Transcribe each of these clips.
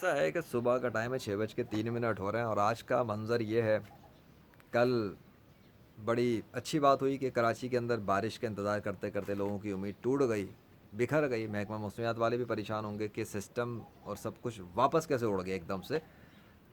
ایسا ہے کہ صبح کا ٹائم ہے، 6:03 ہو رہے ہیں، اور آج کا منظر یہ ہے. کل بڑی اچھی بات ہوئی کہ کراچی کے اندر بارش کا انتظار کرتے کرتے لوگوں کی امید ٹوٹ گئی، بکھر گئی. محکمہ موسمیات والے بھی پریشان ہوں گے کہ سسٹم اور سب کچھ واپس کیسے اڑ گیا ایک دم سے.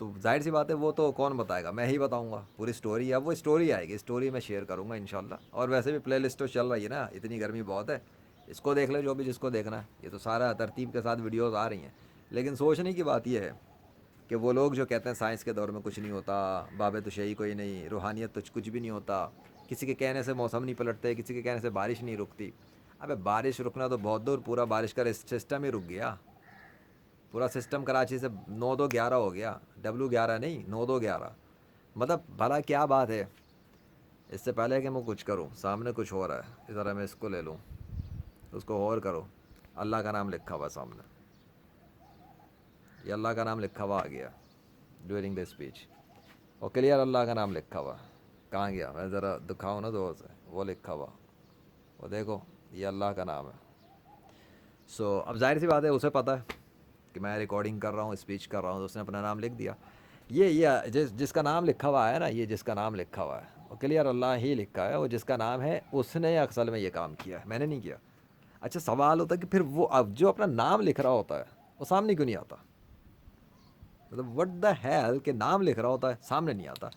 تو ظاہر سی بات ہے، وہ تو کون بتائے گا، میں ہی بتاؤں گا پوری اسٹوری. اب وہ اسٹوری آئے گی، اسٹوری میں شیئر کروں گا انشاءاللہ. اور ویسے بھی پلے لسٹ تو چل رہی ہے نا، اتنی گرمی بہت ہے. اس کو دیکھ لے جو بھی جس کو دیکھنا ہے، یہ تو سارا ترتیب کے ساتھ ویڈیوز آ رہی ہیں. لیکن سوچنے کی بات یہ ہے کہ وہ لوگ جو کہتے ہیں سائنس کے دور میں کچھ نہیں ہوتا، باب تشیع کوئی نہیں، روحانیت تو کچھ بھی نہیں ہوتا، کسی کے کہنے سے موسم نہیں پلٹتے، کسی کے کہنے سے بارش نہیں رکتی. ابے بارش رکنا تو بہت دور، پورا بارش کا سسٹم ہی رک گیا. پورا سسٹم کراچی سے 9-2-11 ہو گیا. W11 نہیں، 9-2-11. مطلب بھلا کیا بات ہے. اس سے پہلے کہ میں کچھ کروں، سامنے کچھ ہو رہا ہے، ذرا میں اس کو لے لوں، اس کو اور کرو. اللہ کا نام لکھا ہوا سامنے، یہ اللہ کا نام لکھا ہوا آ گیا ڈیورنگ دا اسپیچ. اور کلیئر اللہ کا نام لکھا ہوا. کہاں گیا، میں ذرا دکھاؤں نا زور سے. وہ لکھا ہوا، وہ دیکھو، یہ اللہ کا نام ہے. اب ظاہر سی بات ہے، اسے پتہ ہے کہ میں ریکارڈنگ کر رہا ہوں، اسپیچ کر رہا ہوں، تو اس نے اپنا نام لکھ دیا. یہ جس کا نام لکھا ہوا ہے نا، یہ جس کا نام لکھا ہوا ہے وہ کلیئر اللہ ہی لکھا ہے. وہ جس کا نام ہے اس نے اصل میں یہ کام کیا ہے، میں نے نہیں کیا. اچھا سوال ہوتا ہے کہ پھر وہ اب جو اپنا نام لکھ رہا ہوتا ہے وہ سامنے کیوں نہیں آتا؟ مطلب وٹ دا ہیل کہ نام لکھ رہا ہوتا ہے سامنے نہیں آتا.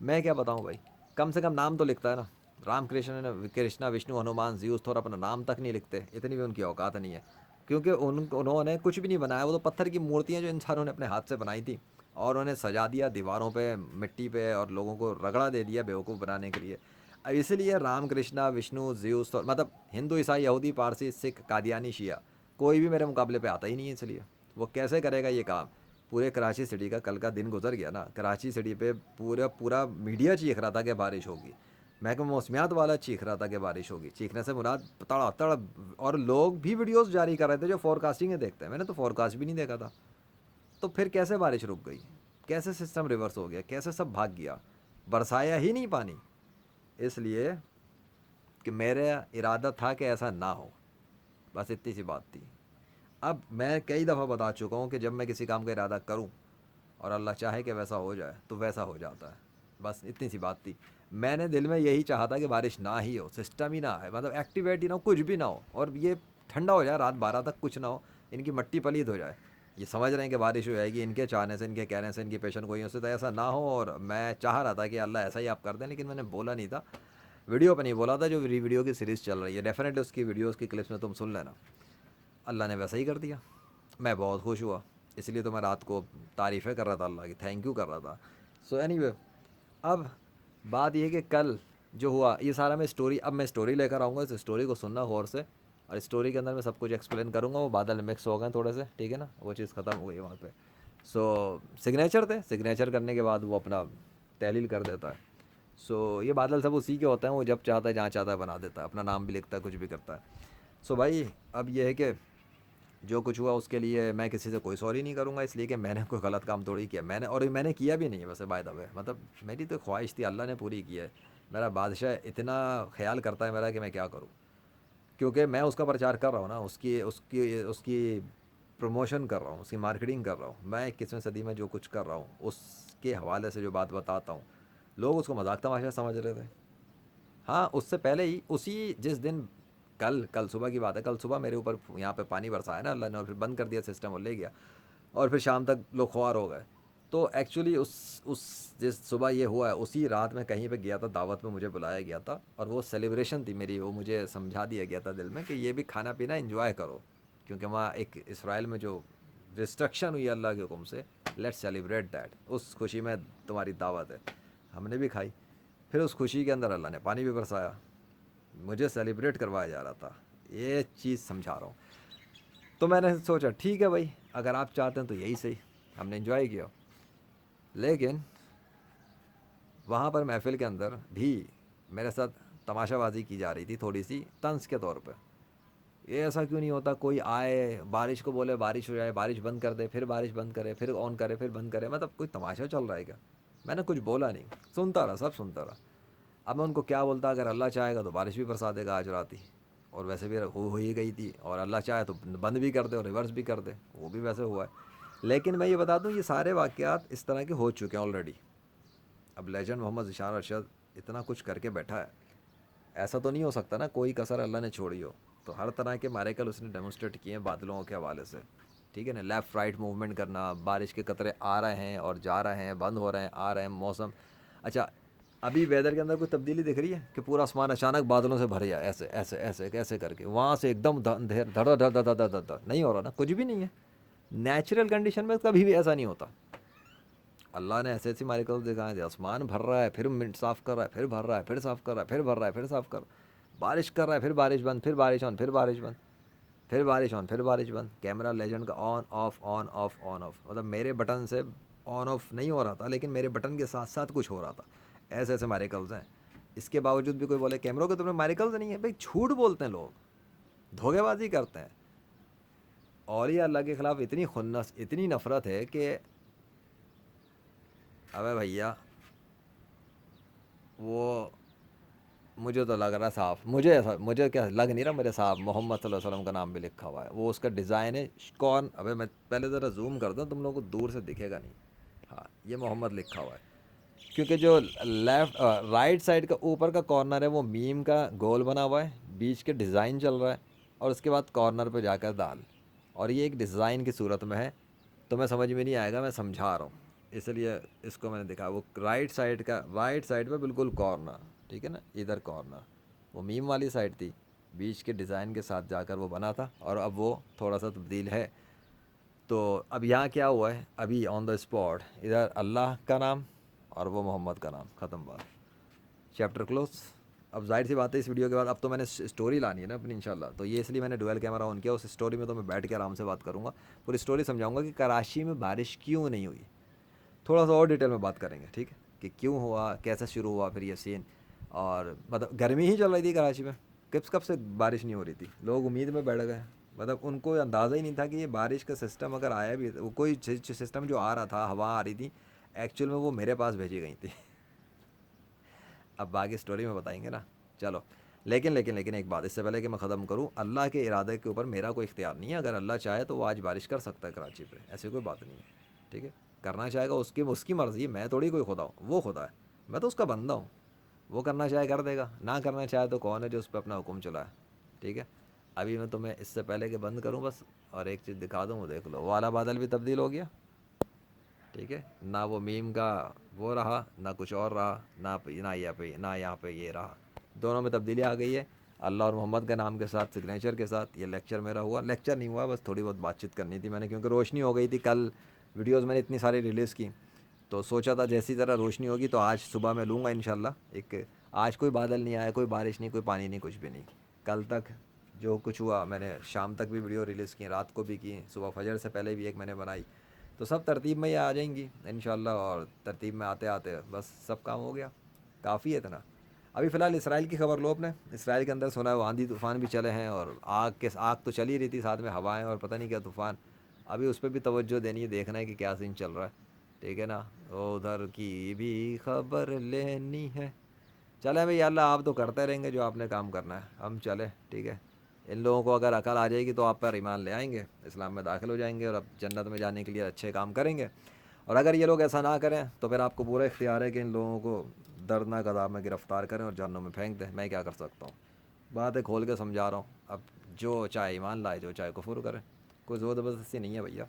میں کیا بتاؤں بھائی، کم سے کم نام تو لکھتا ہے نا. رام کرشنا وشنو ہنومان زیوس تھوڑا اپنا نام تک نہیں لکھتے، اتنی بھی ان کی اوقات نہیں ہے. کیونکہ انہوں نے کچھ بھی نہیں بنایا، وہ تو پتھر کی مورتیاں جو انسانوں نے اپنے ہاتھ سے بنائی تھیں اور انہیں سجا دیا دیواروں پہ، مٹی پہ، اور لوگوں کو رگڑا دے دیا بیوقوف بنانے کے لیے. اب اسی لیے رام کرشنا وشنو زیوس مطلب ہندو عیسائی یہودی پارسی سکھ قادیانی شیعہ کوئی بھی میرے مقابلے پہ آتا ہی نہیں ہے. اس لیے وہ کیسے کرے گا یہ کام؟ پورے کراچی سٹی کا کل کا دن گزر گیا نا، کراچی سٹی پہ پورا میڈیا چیخ رہا تھا کہ بارش ہوگی. محکمہ موسمیات والا چیخ رہا تھا کہ بارش ہوگی. چیخنے سے مراد تڑا تڑ، اور لوگ بھی ویڈیوز جاری کر رہے تھے جو فور کاسٹنگ دیکھتے ہیں. میں نے تو فور کاسٹ بھی نہیں دیکھا تھا. تو پھر کیسے بارش رک گئی؟ کیسے سسٹم ریورس ہو گیا؟ کیسے سب بھاگ گیا؟ برسایا ہی نہیں پانی. اس لیے کہ میرا ارادہ تھا کہ ایسا نہ ہو، بس اتنی سی بات تھی. اب میں کئی دفعہ بتا چکا ہوں کہ جب میں کسی کام کا ارادہ کروں اور اللہ چاہے کہ ویسا ہو جائے تو ویسا ہو جاتا ہے. بس اتنی سی بات تھی. میں نے دل میں یہی چاہا تھا کہ بارش نہ ہی ہو، سسٹم ہی نہ ہے، مطلب ایکٹیویٹ ہی نہ ہو، کچھ بھی نہ ہو، اور یہ ٹھنڈا ہو جائے رات 12 تک، کچھ نہ ہو، ان کی مٹی پلید ہو جائے. یہ سمجھ رہے ہیں کہ بارش ہو جائے گی، ان کے چاہنے سے، ان کے کہنے سے، ان کی پیشن گوئیوں سے، تو ایسا نہ ہو. اور میں چاہ رہا تھا کہ اللہ ایسا ہی آپ کر دیں، لیکن میں نے بولا نہیں تھا، ویڈیو پہ نہیں بولا تھا. جو ویڈیو کی سیریز چل رہی ہے ڈیفینیٹلی اس کی ویڈیوز کی کلپس میں تم سن لینا. اللہ نے ویسا ہی کر دیا. میں بہت خوش ہوا، اس لیے تو میں رات کو تعریفیں کر رہا تھا اللہ کی، تھینک یو کر رہا تھا. اینی وے، اب بات یہ کہ کل جو ہوا یہ سارا میں اسٹوری، اب میں اسٹوری لے کر آؤں گا، اس اسٹوری کو سننا غور سے، اور اسٹوری کے اندر میں سب کچھ ایکسپلین کروں گا. وہ بادل مکس ہو گئے تھوڑے سے، ٹھیک ہے نا، وہ چیز ختم ہو گئی وہاں پہ. سگنیچر تھے، سگنیچر کرنے کے بعد وہ اپنا تحلیل کر دیتا ہے. یہ بادل سب اسی کے ہوتے ہیں، وہ جب چاہتا ہے جہاں چاہتا ہے بنا دیتا ہے، اپنا نام بھی لکھتا ہے، کچھ بھی کرتا ہے. بھائی اب یہ ہے کہ جو کچھ ہوا اس کے لیے میں کسی سے کوئی سوری نہیں کروں گا، اس لیے کہ میں نے کوئی غلط کام تھوڑی کیا. میں نے کیا بھی نہیں ہے ویسے، بائی دا وے، مطلب میری تو خواہش تھی، اللہ نے پوری کی ہے. میرا بادشاہ اتنا خیال کرتا ہے میرا کہ میں کیا کروں، کیونکہ میں اس کا پرچار کر رہا ہوں نا، اس کی پروموشن کر رہا ہوں، اس کی مارکیٹنگ کر رہا ہوں. میں 21ویں صدی میں جو کچھ کر رہا ہوں اس کے حوالے سے جو بات بتاتا ہوں، لوگ اس کو مذاق تماشا سمجھ رہے تھے. ہاں اس سے پہلے ہی، اسی جس دن، کل صبح کی بات ہے، کل صبح میرے اوپر یہاں پہ پانی برسایا نا اللہ نے، اور پھر بند کر دیا سسٹم اور لے گیا، اور پھر شام تک لوگ خوار ہو گئے. تو ایکچولی اس جس صبح یہ ہوا ہے اسی رات میں کہیں پہ گیا تھا، دعوت میں مجھے بلایا گیا تھا، اور وہ سیلیبریشن تھی میری، وہ مجھے سمجھا دیا گیا تھا دل میں کہ یہ بھی کھانا پینا انجوائے کرو، کیونکہ وہاں ایک اسرائیل میں جو ڈسٹرکشن ہوئی اللہ کے حکم سے، لیٹ سیلیبریٹ دیٹ، اس خوشی میں تمہاری دعوت ہے. ہم نے بھی کھائی. پھر اس خوشی کے اندر اللہ نے پانی بھی برسایا، مجھے سیلیبریٹ کروایا جا رہا تھا. یہ چیز سمجھا رہا ہوں. تو میں نے سوچا ٹھیک ہے بھائی، اگر آپ چاہتے ہیں تو یہی صحیح. ہم نے انجوائے کیا. لیکن وہاں پر محفل کے اندر بھی میرے ساتھ تماشا بازی کی جا رہی تھی، تھوڑی سی طنز کے طور پہ. یہ ایسا کیوں نہیں ہوتا، کوئی آئے بارش کو بولے بارش ہو جائے، بارش بند کر دے، پھر بارش بند کرے، پھر آن کرے، پھر بند کرے، مطلب کوئی تماشا چل رہا ہے کیا؟ میں نے کچھ بولا نہیں، سنتا رہا، سب سنتا رہا. اب میں ان کو کیا بولتا، اگر اللہ چاہے گا تو بارش بھی برسا دے گا آج رات ہی، اور ویسے بھی ہو ہی گئی تھی، اور اللہ چاہے تو بند بھی کر دے اور ریورس بھی کر دے، وہ بھی ویسے ہوا ہے. لیکن میں یہ بتا دوں یہ سارے واقعات اس طرح کے ہو چکے ہیں آلریڈی. اب لیجنڈ محمد ذیشان ارشد اتنا کچھ کر کے بیٹھا ہے, ایسا تو نہیں ہو سکتا نا کوئی کسر اللہ نے چھوڑی ہو. تو ہر طرح کے میریکل اس نے ڈیمونسٹریٹ کیے ہیں بادلوں کے حوالے سے, ٹھیک ہے نا. لیفٹ رائٹ موومنٹ کرنا, بارش کے قطرے آ رہے ہیں اور جا رہے ہیں, بند ہو رہے ہیں, آ رہے ہیں, موسم. اچھا ابھی ویدر کے اندر کوئی تبدیلی دکھ رہی ہے کہ پورا آسمان اچانک بادلوں سے بھر جائے ایسے ایسے ایسے ایسے کر کے, وہاں سے ایک دم اندھیر دھڑ دھڑ دھڑ دھڑ دھڑ دھڑ, نہیں ہو رہا نا, کچھ بھی نہیں ہے. نیچرل کنڈیشن میں کبھی بھی ایسا نہیں ہوتا. اللہ نے ایسے ایسی میریکل دکھائے تھے, آسمان بھر رہا ہے, پھر منٹ صاف کر رہا ہے, پھر بھر رہا ہے, پھر صاف کر رہا ہے, پھر بھر رہا ہے, پھر صاف کر, بارش کر رہا ہے, پھر بارش بند, پھر بارش آن, پھر بارش بند, پھر بارش آن, پھر بارش بند. کیمرہ لیجنڈ کا on off on off on off, مطلب میرے بٹن سے آن آف نہیں ہو رہا تھا لیکن میرے بٹن کے ساتھ ساتھ کچھ ہو رہا تھا. ایسے ایسے میریکلز ہیں. اس کے باوجود بھی کوئی بولے کیمروں کے تمہیں میریکلز نہیں ہے, بھائی جھوٹ بولتے ہیں لوگ, دھوکے بازی کرتے ہیں. اولیاء اللہ کے خلاف اتنی خنس اتنی نفرت ہے کہ ابے بھیا وہ مجھے تو لگ رہا ہے صاف, مجھے ایسا مجھے کیا لگ نہیں رہا, میرے صاحب محمد صلی اللہ علیہ وسلم کا نام بھی لکھا ہوا ہے, وہ اس کا ڈیزائن ہے. کون, ابے میں پہلے ذرا زوم کرتا ہوں, تم لوگوں کو دور سے دکھے گا نہیں. ہاں یہ محمد لکھا ہوا ہے, کیونکہ جو لیفٹ رائٹ سائڈ کا اوپر کا کارنر ہے وہ میم کا گول بنا ہوا ہے, بیچ کے ڈیزائن چل رہا ہے, اور اس کے بعد کارنر پہ جا کر دال, اور یہ ایک ڈیزائن کی صورت میں ہے. تو میں سمجھ میں نہیں آئے گا, میں سمجھا رہا ہوں, اس لیے اس کو میں نے دکھا. وہ رائٹ سائڈ کا, رائٹ سائڈ پہ بالکل کارنر, ٹھیک ہے نا, ادھر کارنر, وہ میم والی سائڈ تھی, بیچ کے ڈیزائن کے ساتھ جا کر وہ بنا تھا, اور اب وہ تھوڑا سا تبدیل ہے. تو اب یہاں کیا ہوا ہے, ابھی آن دا اسپاٹ ادھر اللہ کا نام اور وہ محمد کا نام, ختم بات, چیپٹر کلوز. اب ظاہر سی بات ہے اس ویڈیو کے بعد اب تو میں نے اسٹوری لانی ہے نا اپنی انشاءاللہ, تو یہ اس لیے میں نے ڈویل کیمرہ آن کیا. اس اسٹوری میں تو میں بیٹھ کے آرام سے بات کروں گا, پوری اسٹوری سمجھاؤں گا کہ کراچی میں بارش کیوں نہیں ہوئی. تھوڑا سا اور ڈیٹیل میں بات کریں گے, ٹھیک ہے, کہ کیوں ہوا, کیسے شروع ہوا پھر یہ سین. اور مطلب گرمی ہی چل رہی تھی کراچی میں, کب سے بارش نہیں ہو رہی تھی, لوگ امید میں بیٹھ گئے. مطلب ان کو اندازہ ہی نہیں تھا کہ یہ بارش کا سسٹم اگر آیا بھی, وہ کوئی سسٹم جو آ رہا تھا, ہوا آ رہی تھی, ایکچوئل میں وہ میرے پاس بھیجی گئی تھی. اب باقی اسٹوری میں بتائیں گے نا. چلو, لیکن ایک بات اس سے پہلے کہ میں ختم کروں, اللہ کے ارادے کے اوپر میرا کوئی اختیار نہیں ہے. اگر اللہ چاہے تو وہ آج بارش کر سکتا ہے کراچی پہ, ایسی کوئی بات نہیں ہے, ٹھیک ہے. کرنا چاہے گا اس کی مرضی ہے, میں تھوڑی کوئی خدا ہوں, وہ خدا ہے, میں تو اس کا بندہ ہوں. وہ کرنا چاہے کر دے گا, نہ کرنا چاہے تو کون ہے جو اس پہ اپنا حکم چلائے, ٹھیک ہے. ابھی میں تمہیں اس سے پہلے کہ بند کروں بس اور ایک چیز دکھا دوں, وہ دیکھ لو, وہ والا بادل بھی تبدیل ہو گیا, ٹھیک ہے. نہ وہ میم کا وہ رہا, نہ کچھ اور رہا, نہ یہاں پہ یہ رہا, دونوں میں تبدیلی آ گئی ہے. اللہ اور محمد کے نام کے ساتھ, سگنیچر کے ساتھ. یہ لیکچر میرا ہوا, لیکچر نہیں ہوا, بس تھوڑی بہت بات چیت کرنی تھی میں نے, کیونکہ روشنی ہو گئی تھی کل. ویڈیوز میں نے اتنی ساری ریلیز کی, تو سوچا تھا جیسی طرح روشنی ہوگی تو آج صبح میں لوں گا انشاءاللہ. ایک آج کوئی بادل نہیں آیا, کوئی بارش نہیں, کوئی پانی نہیں, کچھ بھی نہیں. کل تک جو کچھ ہوا میں نے شام تک بھی ویڈیو ریلیز کی, رات کو بھی کی, صبح فجر سے پہلے بھی ایک میں نے بنائی. تو سب ترتیب میں یہ آ جائیں گی انشاءاللہ, اور ترتیب میں آتے آتے بس سب کام ہو گیا, کافی ہے اتنا. ابھی فی الحال اسرائیل کی خبر لو اپنے. اسرائیل کے اندر سنا ہے وہ آندھی طوفان بھی چلے ہیں, اور آگ تو چل ہی رہی تھی, ساتھ میں ہوائیں اور پتہ نہیں کیا طوفان. ابھی اس پہ بھی توجہ دینی ہے, دیکھنا ہے کہ کیا سین چل رہا ہے, ٹھیک ہے نا. ادھر کی بھی خبر لینی ہے. چلیں بھائی, اللہ آپ تو کرتے رہیں گے جو آپ نے کام کرنا ہے, ہم چلیں, ٹھیک ہے. ان لوگوں کو اگر عقل آ جائے گی تو آپ پر ایمان لے آئیں گے, اسلام میں داخل ہو جائیں گے, اور اب جنت میں جانے کے لیے اچھے کام کریں گے. اور اگر یہ لوگ ایسا نہ کریں تو پھر آپ کو پورا اختیار ہے کہ ان لوگوں کو دردناک عذاب میں گرفتار کریں اور جہنم میں پھینک دیں. میں کیا کر سکتا ہوں, باتیں کھول کے سمجھا رہا ہوں. اب جو چاہے ایمان لائے, جو چاہے کفر کرے, کوئی زور زبردستی نہیں ہے بھیا.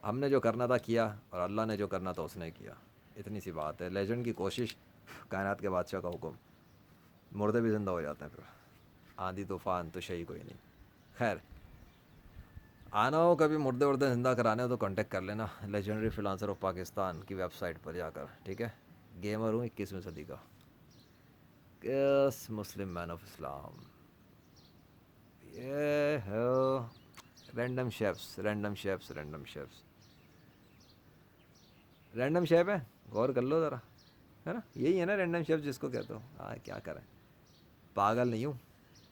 ہم نے جو کرنا تھا کیا, اور اللہ نے جو کرنا تھا اس نے کیا, اتنی سی بات ہے. لیجنڈ کی کوشش, کائنات کے بادشاہ کا حکم, مردے بھی زندہ ہو جاتے ہیں. پھر آندھی طوفان تو شہی کوئی نہیں. خیر, آنا ہو کبھی مردے ردے زندہ کرانے ہو تو کانٹیکٹ کر لینا لیجنڈری فریلانسر آف پاکستان کی ویب سائٹ پر جا کر, ٹھیک ہے. گیمر ہوں 21ویں صدی کا, یس, مسلم مین آف اسلام. یہ ہے random shapes, random shapes, random shapes, random shape ہے, غور کر لو ذرا, ہے نا. یہی ہے نا رینڈم شیپ جس کو کہتے ہو. ہاں کیا کریں, پاگل نہیں ہوں,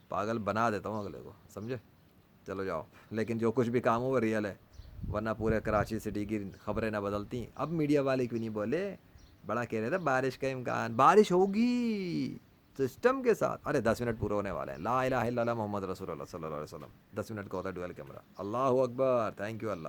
پاگل بنا دیتا ہوں اگلے کو, سمجھے. چلو جاؤ, لیکن جو کچھ بھی کام ہو وہ ریئل ہے, ورنہ پورے کراچی سٹی کی خبریں نہ بدلتی. اب میڈیا والے کیوں نہیں بولے, بڑا کہہ رہے تھے بارش کا امکان, بارش ہوگی سسٹم کے ساتھ. ارے 10 منٹ پورے ہونے والے ہیں. لا الہ الا اللہ محمد رسول اللہ صلی اللہ علیہ وسلم. 10 منٹ کا ہوتا ہے ڈویل کیمرہ. اللہ اکبر, تھینک یو اللہ.